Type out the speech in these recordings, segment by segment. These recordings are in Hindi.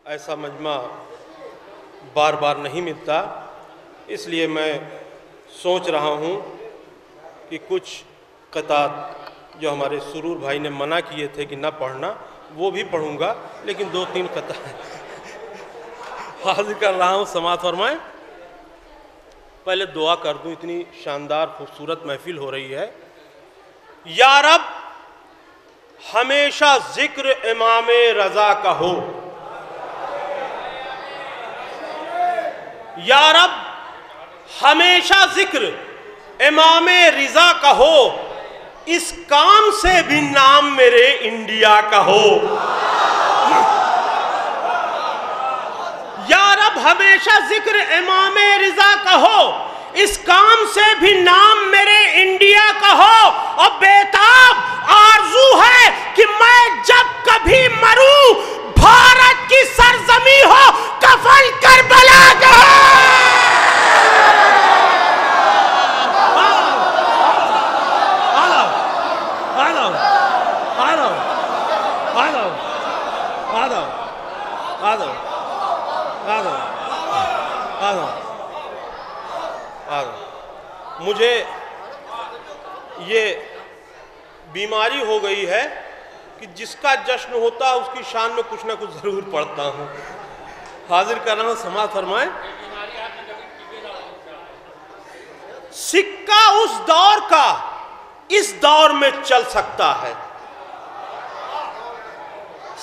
ऐसा मजमा बार बार नहीं मिलता, इसलिए मैं सोच रहा हूँ कि कुछ क़तात जो हमारे सुरूर भाई ने मना किए थे कि ना पढ़ना, वो भी पढ़ूँगा, लेकिन 2-3 क़तात हाजिर कर रहा हूँ। समाअत फरमाएं। पहले दुआ कर दूँ, इतनी शानदार खूबसूरत महफिल हो रही है। या रब, हमेशा जिक्र इमाम रज़ा का हो। या रब, हमेशा जिक्र इमाम रिज़ा का हो, इस काम से भी नाम मेरे इंडिया का हो। या रब, हमेशा जिक्र इमाम रिज़ा का हो, इस काम से भी नाम मेरे इंडिया का हो। और बेताब आरज़ू है कि मैं जब कभी मरूं, भारत की सरजमी हो, कफन करबला का हो। मुझे ये बीमारी हो गई है कि जिसका जश्न होता है उसकी शान में कुछ ना कुछ जरूर पढ़ता हूँ। हाजिर कर रहा हूँ, समाअत फरमाएं। सिक्का उस दौर का इस दौर में चल सकता है।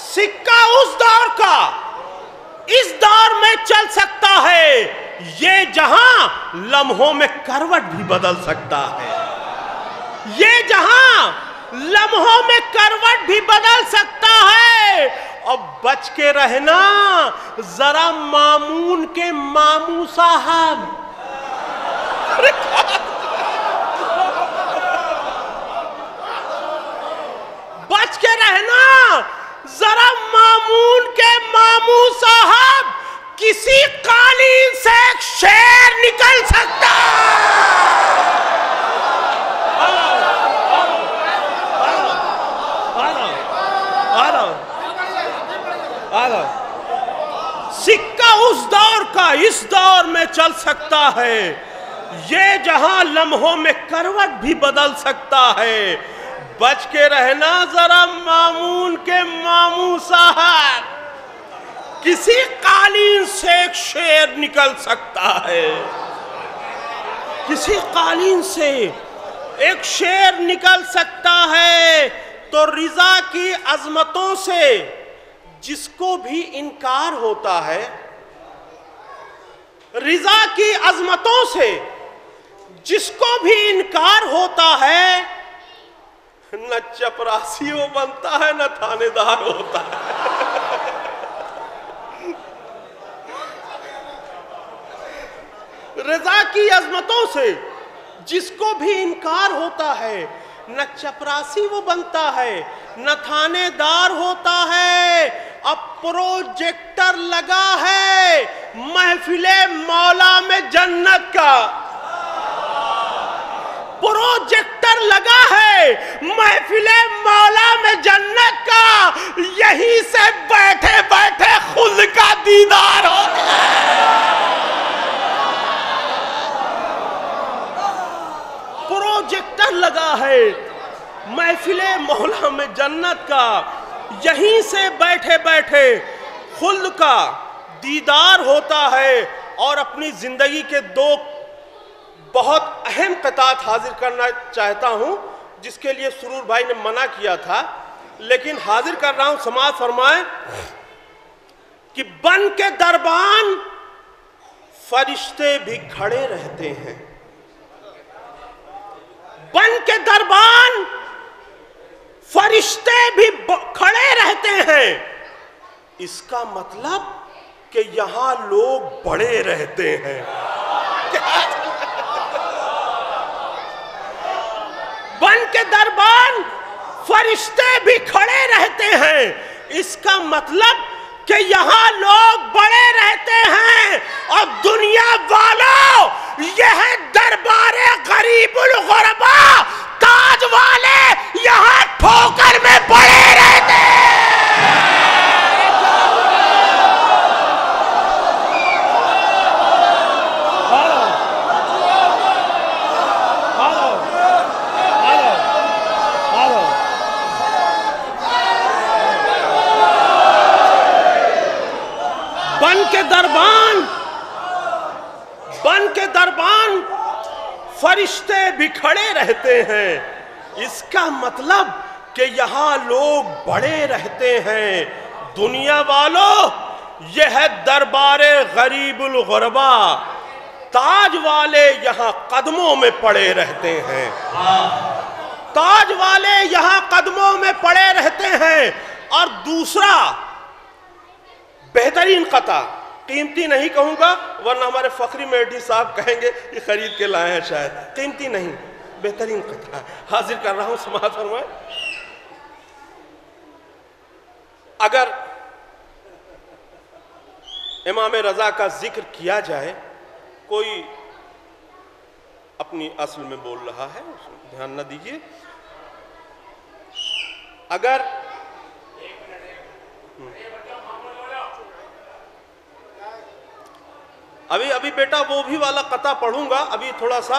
सिक्का उस दौर का इस दौर में चल सकता है। ये जहां लम्हों में करवट भी बदल सकता है। ये जहां लम्हों में करवट भी बदल सकता है। और बच के रहना जरा मामून के मामू साहब। बच के रहना जरा मामून के मामू साहब, किसी कालीन से एक शेर निकल सकता सिक्का उस दौर का इस दौर में चल सकता है। ये जहां लम्हों में करवट भी बदल सकता है। बच के रहना जरा मामून के मामू साहब, किसी कालीन से एक शेर निकल सकता है। किसी कालीन से एक शेर निकल सकता है। तो रिज़ा की अजमतों से जिसको भी इनकार होता है, रिज़ा की अजमतों से जिसको भी इनकार होता है, न चपरासी वो बनता है न थानेदार होता है। रज़ा की अजमतों से जिसको भी इनकार होता है, न चपरासी वो बनता है न थानेदार होता है। अब प्रोजेक्टर लगा है महफिले मौला में जन्नत का। प्रोजेक्टर लगा है महफिले मौला में जन्नत का। यहीं से बैठे बैठे खुद का दीदार होता है। प्रोजेक्टर लगा है महफिले मौला में जन्नत का। यहीं से बैठे बैठे खुद का दीदार होता है। और अपनी जिंदगी के 2 बहुत अहम क़तात हाजिर करना चाहता हूं, जिसके लिए सुरूर भाई ने मना किया था, लेकिन हाजिर कर रहा हूं। समाअत फरमाएं कि बन के दरबान फरिश्ते भी खड़े रहते हैं। बन के दरबान फरिश्ते भी खड़े रहते हैं। इसका मतलब कि यहां लोग बड़े रहते हैं। बन के दरबान फरिश्ते भी खड़े रहते हैं। इसका मतलब कि यहां लोग बड़े रहते हैं। और दुनिया वालों, यह दरबारे गरीबुल गुरबा, ताज वाले यहां ठोकर में पड़े रहते हैं। बन के दरबान फरिश्ते भी खड़े रहते हैं। इसका मतलब कि यहाँ लोग बड़े रहते हैं। दुनिया वालों, यह है दरबारे गरीबुल गुरबा। ताज वाले यहाँ कदमों में पड़े रहते हैं। ताज वाले यहाँ कदमों में पड़े रहते हैं। और दूसरा बेहतरीन कता, कीमती नहीं कहूंगा वरना हमारे फखरी मेहदी साहब कहेंगे कि खरीद के लाए हैं, शायद कीमती नहीं, बेहतरीन कथा हाजिर कर रहा हूं, समाअत फरमाएं। अगर इमाम रजा का जिक्र किया जाए, कोई अपनी असल में बोल रहा है, ध्यान न दीजिए। अगर अभी बेटा वो भी वाला कता पढ़ूंगा, अभी थोड़ा सा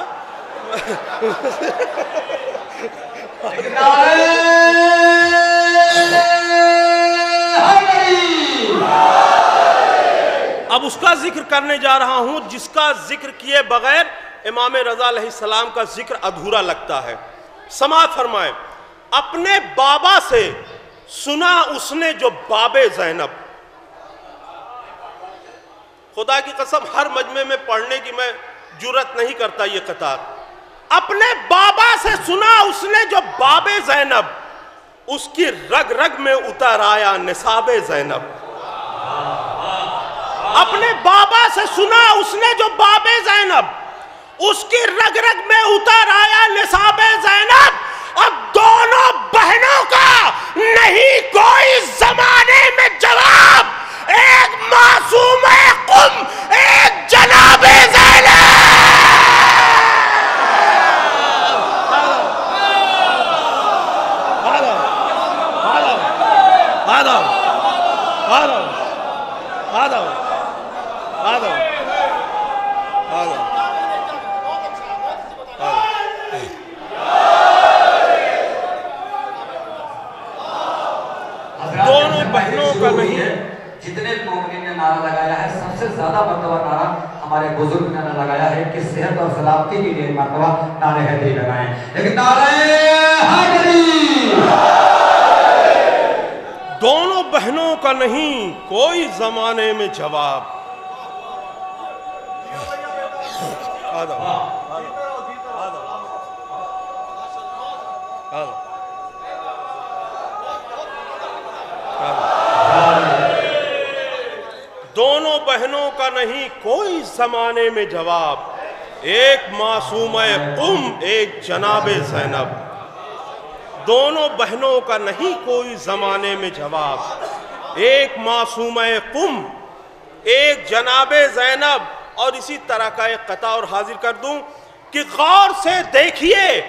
अब उसका जिक्र करने जा रहा हूं जिसका जिक्र किए बगैर इमाम रजा अलैहिस्सलाम का जिक्र अधूरा लगता है। समाअत फरमाए। अपने बाबा से सुना उसने जो बाबे ज़ैनब, खुदा की कसम हर मजमे में पढ़ने की मैं जुर्रत नहीं करता ये कतार। अपने बाबा से सुना उसने जो बाबे ज़ैनब, उसकी रग रग में उतर आया निसाबे ज़ैनब। अपने बाबा से सुना उसने जो बाबे ज़ैनब, उसकी रग रग में उतर आया निसाबे ज़ैनब। अब दोनों बहनों का नहीं कोई जमाने में जवाब, एक मासूम है कुम, एक जनाबे ज़ैनब। दोनों बहनों का नहीं, जितने मोमिन ने नारा लगाया है सबसे ज्यादा मर्तबा नारा हमारे बुजुर्ग ने लगाया है कि सेहत और सलामती के लिए मर्तबा नारे हैदरी लगाए, लेकिन नारे हैदरी दोनों बहनों का नहीं कोई जमाने में जवाब। दोनों बहनों का नहीं कोई जमाने में जवाब, एक मासूम कुम, एक जनाबे ज़ैनब। दोनों बहनों का नहीं कोई जमाने में जवाब, एक मासूम कुम, एक जनाबे ज़ैनब। और इसी तरह का एक कता और हाजिर कर दूं कि गौर से देखिए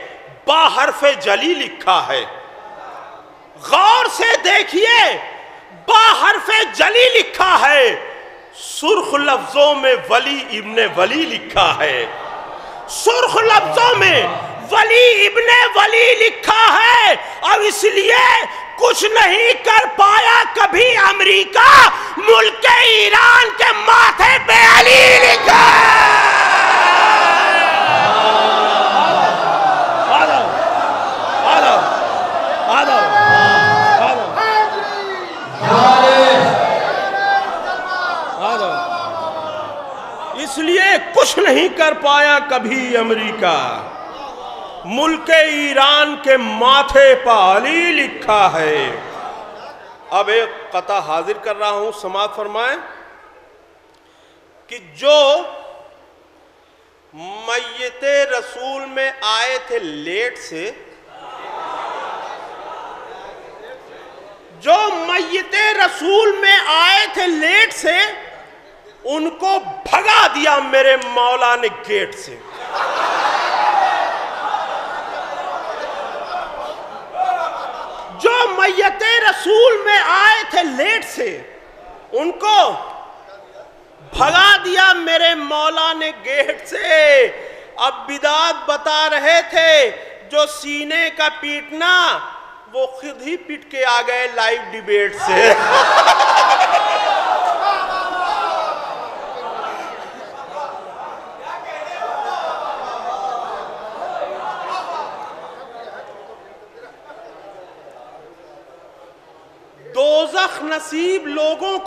बाहरफ़े जली लिखा है। गौर से देखिए बाहरफ़े जली लिखा है। सुर्ख लफ्जों में वली इब्ने वली लिखा है। सुर्ख लफ्जों में वली इब्ने वली लिखा है। और इसलिए कुछ नहीं कर पाया कभी अमेरिका, मुल्क ईरान के माथे पे अली लिखा है। इसलिए कुछ नहीं कर पाया कभी अमेरिका, मुल्क ईरान के माथे पर अली लिखा है। अब एक कता हाजिर कर रहा हूं, समाअत फरमाएं कि जो मय्यते रसूल में आए थे लेट से, जो मय्यते रसूल में आए थे लेट से, उनको भगा दिया मेरे मौला ने गेट से। जो मय्यते रसूल में आए थे लेट से, उनको भगा दिया मेरे मौला ने गेट से। अब बिदात बता रहे थे जो सीने का पीटना, वो खुद ही पिट के आ गए लाइव डिबेट से।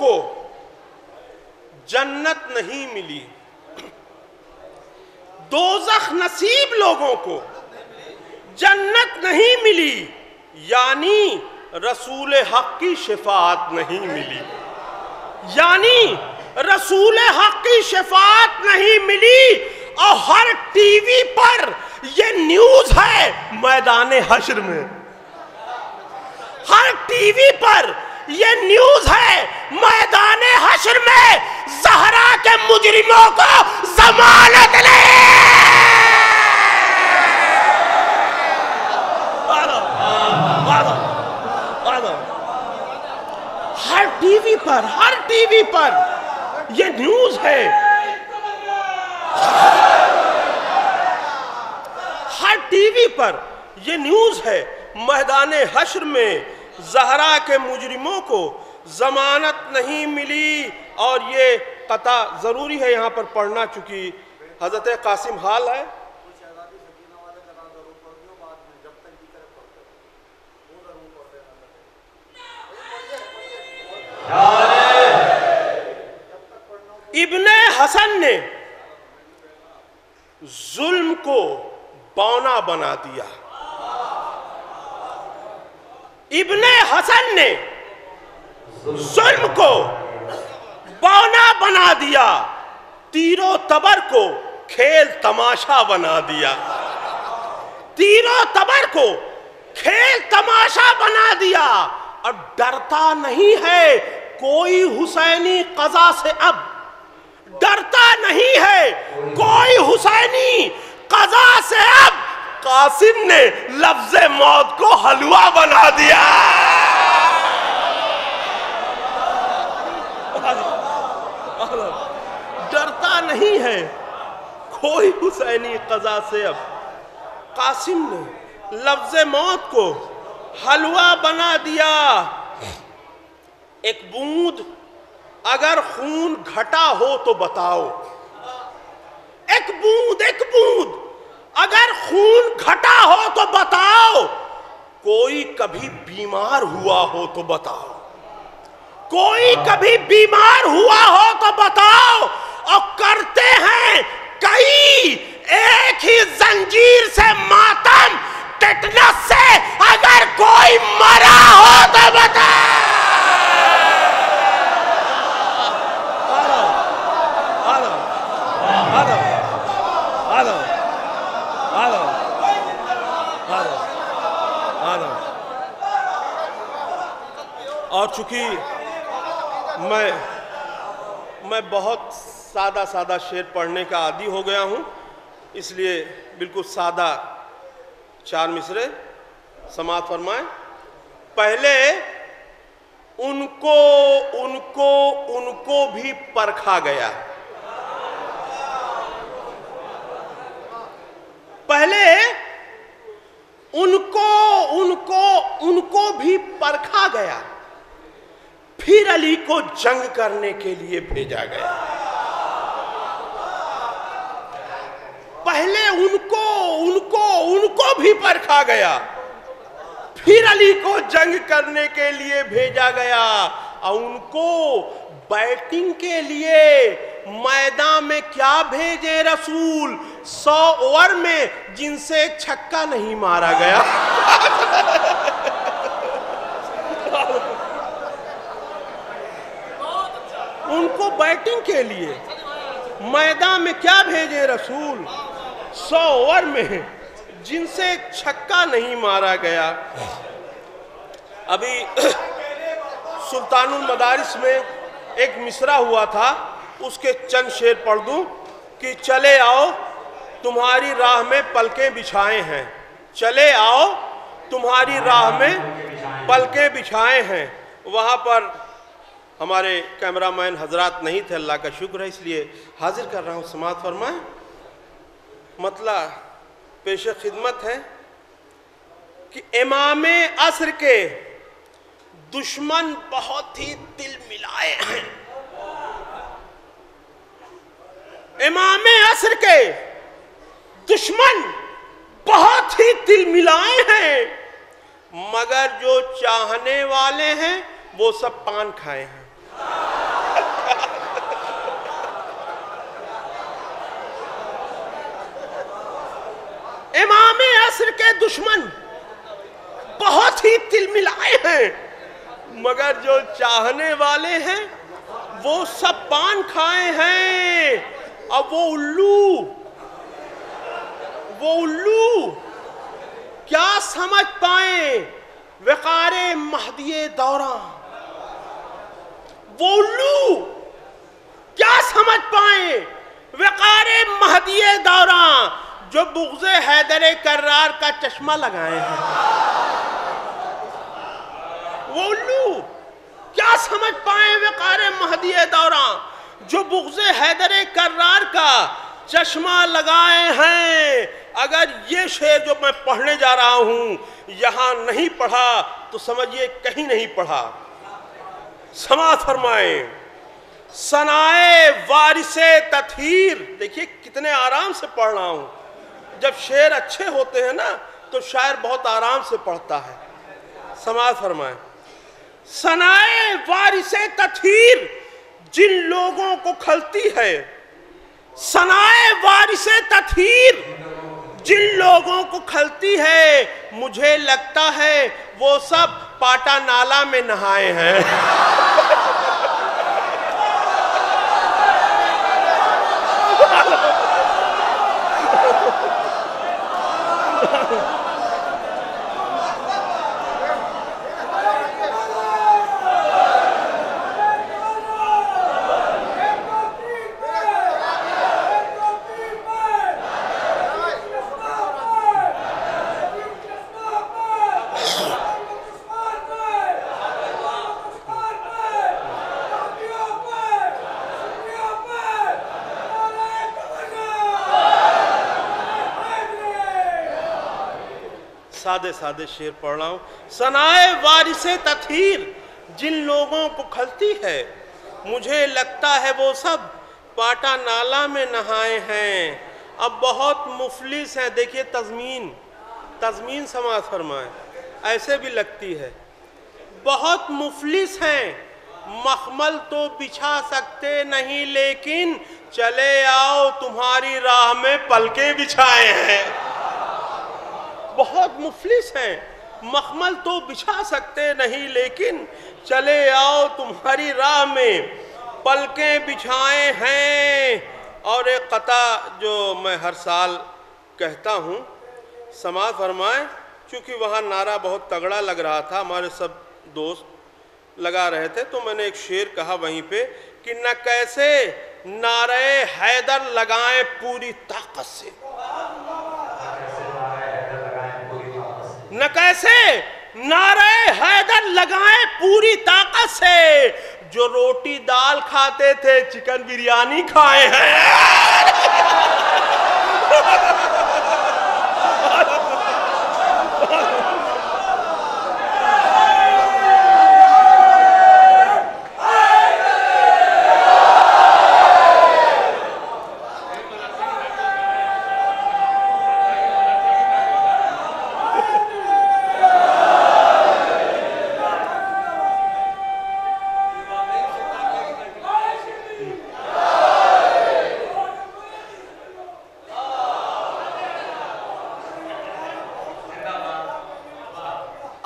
को जन्नत नहीं मिली, दोज़ख नसीब लोगों को जन्नत नहीं मिली, यानी रसूल हक की शफाअत नहीं मिली, यानी रसूल हक की शफाअत नहीं मिली। और हर टीवी पर ये न्यूज है मैदाने हश्र में, हर टीवी पर ये न्यूज है मैदाने हश्र में, ज़हरा के मुजरिमों को जमानत ले। हर टीवी पर ये न्यूज है, हर टीवी पर ये न्यूज है मैदाने हश्र में ज़हरा के मुजरिमों को जमानत नहीं मिली। और ये कता जरूरी है यहाँ पर पढ़ना, चूंकि हजरत कासिम हाल है। इब्ने हसन ने जुल्म को बौना बना दिया, इब्ने हसन ने जुल्म को बौना बना दिया, तीरो तबर को खेल तमाशा बना दिया, तीरो तबर को खेल तमाशा बना दिया। और डरता नहीं है कोई हुसैनी कज़ा से, अब डरता नहीं है कोई हुसैनी कज़ा से, अब कासिम ने लफ्ज़े मौत को हलवा बना दिया। डरता नहीं है कोई हुसैनी कज़ा से, अब कासिम ने लफ्ज़े मौत को हलवा बना दिया। एक बूंद अगर खून घटा हो तो बताओ, एक बूंद अगर खून घटा हो तो बताओ, कोई कभी बीमार हुआ हो तो बताओ, कोई कभी बीमार हुआ हो तो बताओ। और करते हैं कई एक ही जंजीर से मातम, टेटनस से अगर कोई मरा हो तो बताओ। और चूंकि मैं बहुत सादा शेर पढ़ने का आदी हो गया हूं, इसलिए बिल्कुल सादा चार मिसरे समाअत फरमाएं। पहले उनको भी परखा गया, पहले उनको भी परखा गया, फिर अली को जंग करने के लिए भेजा गया। पहले उनको भी परखा गया, फिर अली को जंग करने के लिए भेजा गया। और उनको बैटिंग के लिए मैदान में क्या भेजे रसूल, 100 ओवर में जिनसे छक्का नहीं मारा गया। उनको बैटिंग के लिए मैदान में क्या भेजे रसूल, 100 ओवर में जिनसे छक्का नहीं मारा गया। अभी सुल्तानुल मदारिस में एक मिसरा हुआ था, उसके चंद शेर पढ़ दूं कि चले आओ तुम्हारी राह में पलकें बिछाए हैं, चले आओ तुम्हारी राह में पलकें बिछाए हैं। वहाँ पर हमारे कैमरामैन हजरात नहीं थे, अल्लाह का शुक्र है, इसलिए हाजिर कर रहा हूँ, समाअत फरमाएं। मतलब पेश खिदमत है कि इमामे असर के दुश्मन बहुत ही दिल मिलाए हैं, इमामे असर के दुश्मन बहुत ही दिल मिलाए हैं, मगर जो चाहने वाले हैं वो सब पान खाए हैं। दुश्मन बहुत ही तिलमिलाए हैं, मगर जो चाहने वाले हैं वो सब पान खाए हैं। अब वो उल्लू क्या समझ पाए वक़ारे महदिये दौरां, वो उल्लू क्या समझ पाए वक़ारे महदिये दौरां, जो बुग़्ज़े हैदर कर्रार का चश्मा लगाए हैं। वो उल्लू क्या समझ पाए वक़ारे महदिये दौरां, जो बुग़्ज़े हैदर कर्रार का चश्मा लगाए हैं। अगर ये शेर जो मैं पढ़ने जा रहा हूं यहां नहीं पढ़ा तो समझिए कहीं नहीं पढ़ा। समाअत फरमाए, सनाए वारिसे तथहीर। देखिए कितने आराम से पढ़ रहा हूं। जब शेर अच्छे होते हैं ना तो शायर बहुत आराम से पढ़ता है। समाअत फरमाए, सनाए वारिसे तथहीर, जिन लोगों को खलती है, सनाए वारिसे तथहीर, जिन लोगों को खलती है, मुझे लगता है वो सब पाटा नाला में नहाए हैं। सादे सादे शेर पढ़ रहा हूं। सनाए वारिसे तथहीर, जिन लोगों को खलती है, मुझे लगता है वो सब पाटा नाला में नहाए हैं। अब बहुत मुफलिस हैं। देखिए तज़मीन समाअत फरमाए, ऐसे भी लगती है। बहुत मुफलिस हैं, मखमल तो बिछा सकते नहीं, लेकिन चले आओ तुम्हारी राह में पलके बिछाए हैं। बहुत मुफलिस हैं, मखमल तो बिछा सकते नहीं, लेकिन चले आओ तुम्हारी राह में पलकें बिछाए हैं। और एक कता जो मैं हर साल कहता हूँ, समाअत फरमाए, चूँकि वहाँ नारा बहुत तगड़ा लग रहा था, हमारे सब दोस्त लगा रहे थे, तो मैंने एक शेर कहा वहीं पे कि न कैसे नारे हैदर लगाएं पूरी ताकत से, न कैसे नारे हैदर लगाएं पूरी ताकत से, जो रोटी दाल खाते थे चिकन बिरयानी खाए हैं।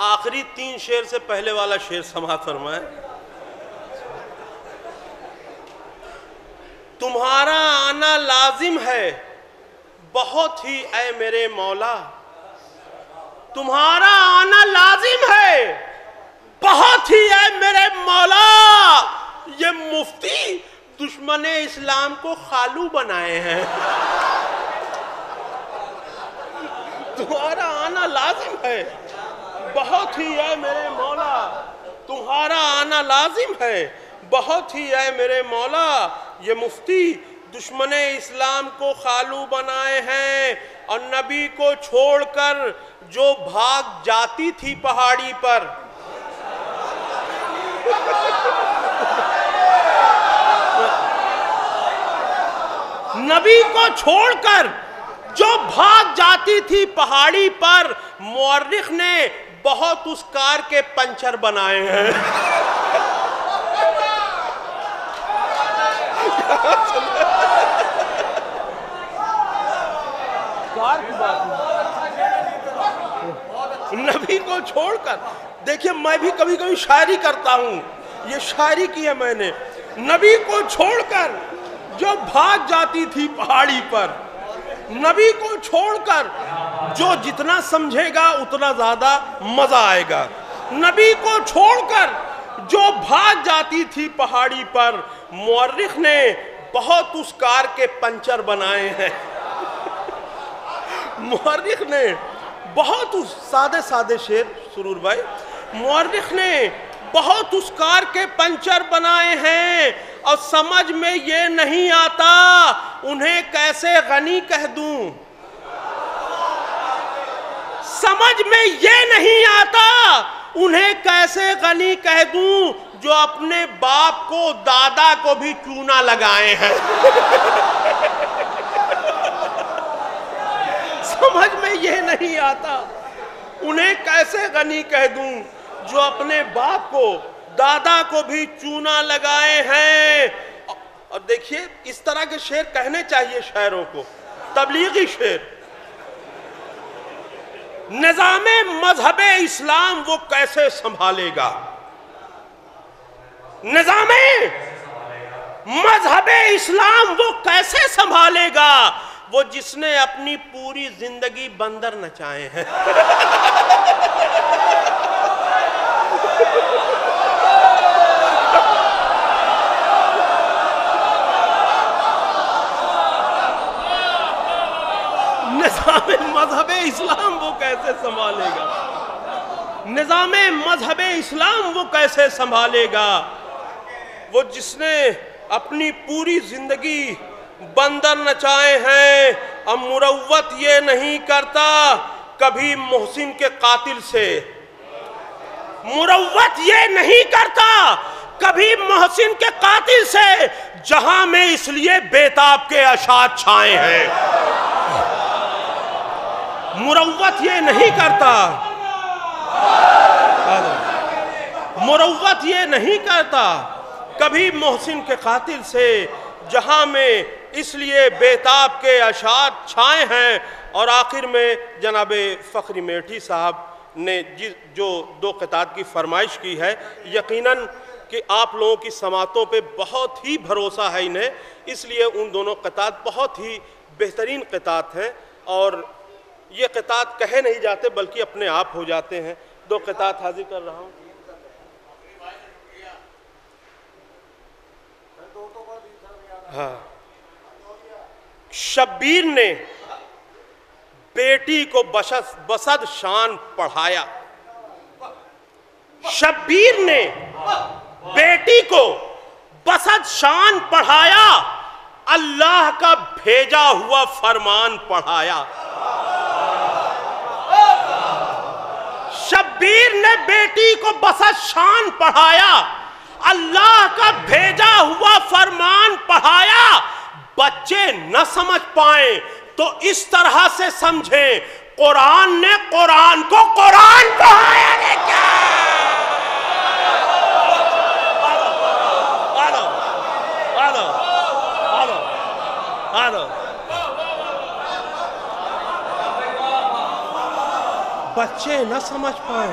आखिरी 3 शेर से पहले वाला शेर समाअत फरमाए, तुम्हारा आना लाजिम है बहुत ही ऐ मेरे मौला, तुम्हारा आना लाजिम है बहुत ही ऐ मेरे मौला। ये मुफ्ती दुश्मन इस्लाम को खालू बनाए हैं। तुम्हारा आना लाजिम है बहुत ही है मेरे मौला, तुम्हारा आना लाजिम है बहुत ही है मेरे मौला। ये मुफ्ती दुश्मन इस्लाम को खालू बनाए हैं, और नबी को छोड़कर जो भाग जाती थी पहाड़ी पर, नबी को छोड़कर जो भाग जाती थी पहाड़ी पर, मुअर्रिख ने बहुत उस कार के पंचर बनाए हैं। कार की बात नबी को छोड़कर। देखिए मैं भी कभी कभी शायरी करता हूँ, ये शायरी की है मैंने। नबी को छोड़कर जो भाग जाती थी पहाड़ी पर, नबी को छोड़कर जो जितना समझेगा उतना ज्यादा मजा आएगा। नबी को छोड़कर जो भाग जाती थी पहाड़ी पर, मुअर्रिख ने बहुत उस कार के पंचर बनाए हैं। मुअर्रिख ने बहुत उस सादे सादे शेर सुरूर भाई, मुअर्रिख ने बहुत उस कार के पंचर बनाए हैं और समझ में ये नहीं आता उन्हें कैसे गनी कह दूं। समझ में ये नहीं आता उन्हें कैसे गनी कह दूं जो अपने बाप को दादा को भी चूना लगाए हैं। समझ में ये नहीं आता उन्हें कैसे गनी कह दूं जो अपने बाप को दादा को भी चूना लगाए हैं। और देखिए इस तरह के शेर कहने चाहिए शायरों को, तबलीगी शेर। निज़ामे मजहबे इस्लाम वो कैसे संभालेगा, निज़ामे मजहबे इस्लाम वो कैसे संभालेगा, वो जिसने अपनी पूरी जिंदगी बंदर नचाए हैं। निज़ामे मजहबे इस्लाम वो कैसे संभालेगा, निज़ामे मजहबे इस्लाम वो कैसे संभालेगा, वो जिसने अपनी पूरी जिंदगी बंदर नचाए हैं। अब मुरव्वत ये नहीं करता कभी मोहसिन के कातिल से, मुरव्वत ये नहीं करता कभी मोहसिन के कातिल से, जहां में इसलिए बेताब के अशात छाए हैं। मुरव्वत ये नहीं करता, मुरव्वत ये नहीं करता कभी मोहसिन के कातिल से, जहां में इसलिए बेताब के अशात छाए हैं। और आखिर में जनाब फ़खरी मेठी साहब ने जो दो क़ितात की फरमाइश की है, यकीनन कि आप लोगों की समातों पे बहुत ही भरोसा है इन्हें, इसलिए उन दोनों क़ितात बहुत ही बेहतरीन क़ितात हैं और ये क़ितात कहे नहीं जाते बल्कि अपने आप हो जाते हैं। दो क़ितात हाजिर कर रहा हूँ। हाँ, शब्बीर ने बेटी को बसद शान पढ़ाया, शब्बीर ने बेटी को बसद शान पढ़ाया, अल्लाह का भेजा हुआ फरमान पढ़ाया। शब्बीर ने बेटी को बसद शान पढ़ाया, अल्लाह का भेजा हुआ फरमान पढ़ाया। बच्चे न समझ पाए तो इस तरह से समझें, कुरान ने कुरान को कुरान पढ़ाया ने क्या। बच्चे न समझ पाए,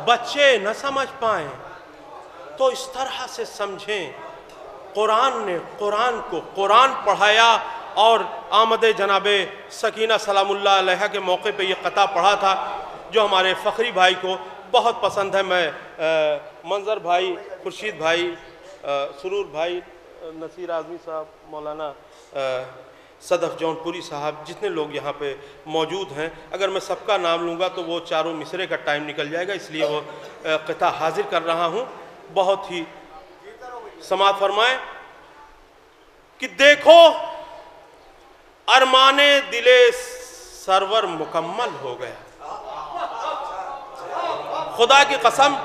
बच्चे न समझ पाए तो इस तरह से समझें, कुरान ने कुरान को कुरान पढ़ाया। और आमद जनाबे सकीना सलामुल्लाह अलैहा के मौके पे ये क़ता पढ़ा था जो हमारे फ़खरी भाई को बहुत पसंद है। मैं मंजर भाई, खुर्शीद भाई, सुरूर भाई, नसीर आज़मी साहब, मौलाना सदफ़ जौनपुरी साहब, जितने लोग यहाँ पे मौजूद हैं, अगर मैं सबका नाम लूँगा तो वो चारों मिसरे का टाइम निकल जाएगा, इसलिए वो क़िता हाजिर कर रहा हूँ। बहुत ही समाअत फरमाएं कि देखो अरमाने दिले सरवर मुकम्मल हो गया। खुदा की कसम,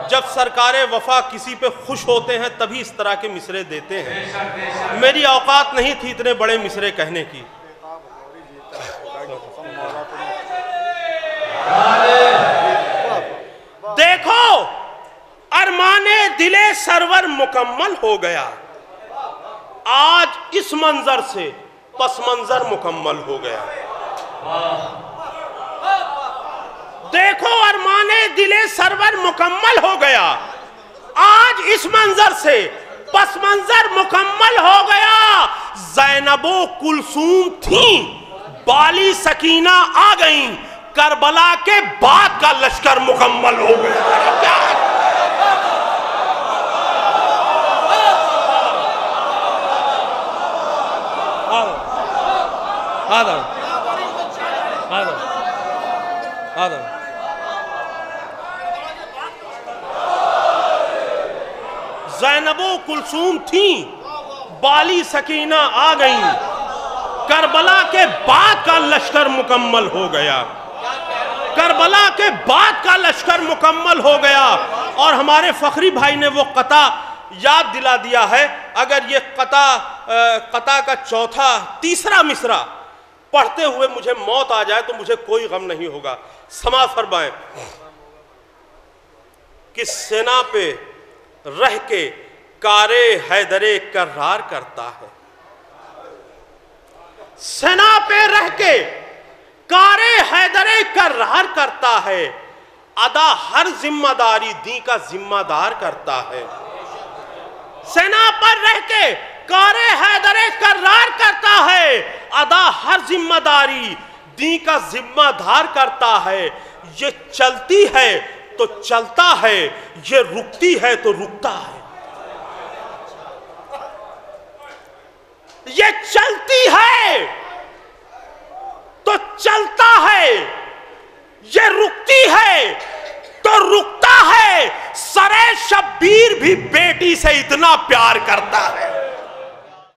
जब सरकारे वफा किसी पे खुश होते हैं तभी इस तरह के मिसरे देते हैं। मेरी औकात नहीं थी इतने बड़े मिसरे कहने की। देखो अरमाने दिले सरवर मुकम्मल हो गया, आज इस मंजर से पस मंजर मुकम्मल हो गया। देखो अरमाने दिले सरवर मुकम्मल हो गया। आज इस मंजर से पस मंजर मुकम्मल हो गया। ज़ैनबो कुलसूम थी, बाली सकीना आ गई, करबला के बाद का लश्कर मुकम्मल हो गया। क्या आदम आदम आदम ज़ैनबो कुलसूम थी, बाली सकीना आ गई, करबला के बाद का लश्कर मुकम्मल हो गया। करबला के बाद का लश्कर मुकम्मल हो गया। और हमारे फखरी भाई ने वो कता याद दिला दिया है। अगर ये कता का चौथा तीसरा मिसरा पढ़ते हुए मुझे मौत आ जाए तो मुझे कोई गम नहीं होगा। समा फरमाएं कि सेना पे रह के कारे हैदरे कर्रार करता है। सेना पे रह के कारे हैदरे कर्रार करता है। अदा हर जिम्मेदारी दी का जिम्मेदार करता है। सेना पर रह के कारे हैदरे कर्रार करता है। अदा हर जिम्मेदारी दी का जिम्मेदार करता है। ये चलती है तो चलता है, ये रुकती है तो रुकता है। ये चलती है तो चलता है, ये रुकती है तो रुकता है। सरे शब्बीर भी बेटी से इतना प्यार करता है।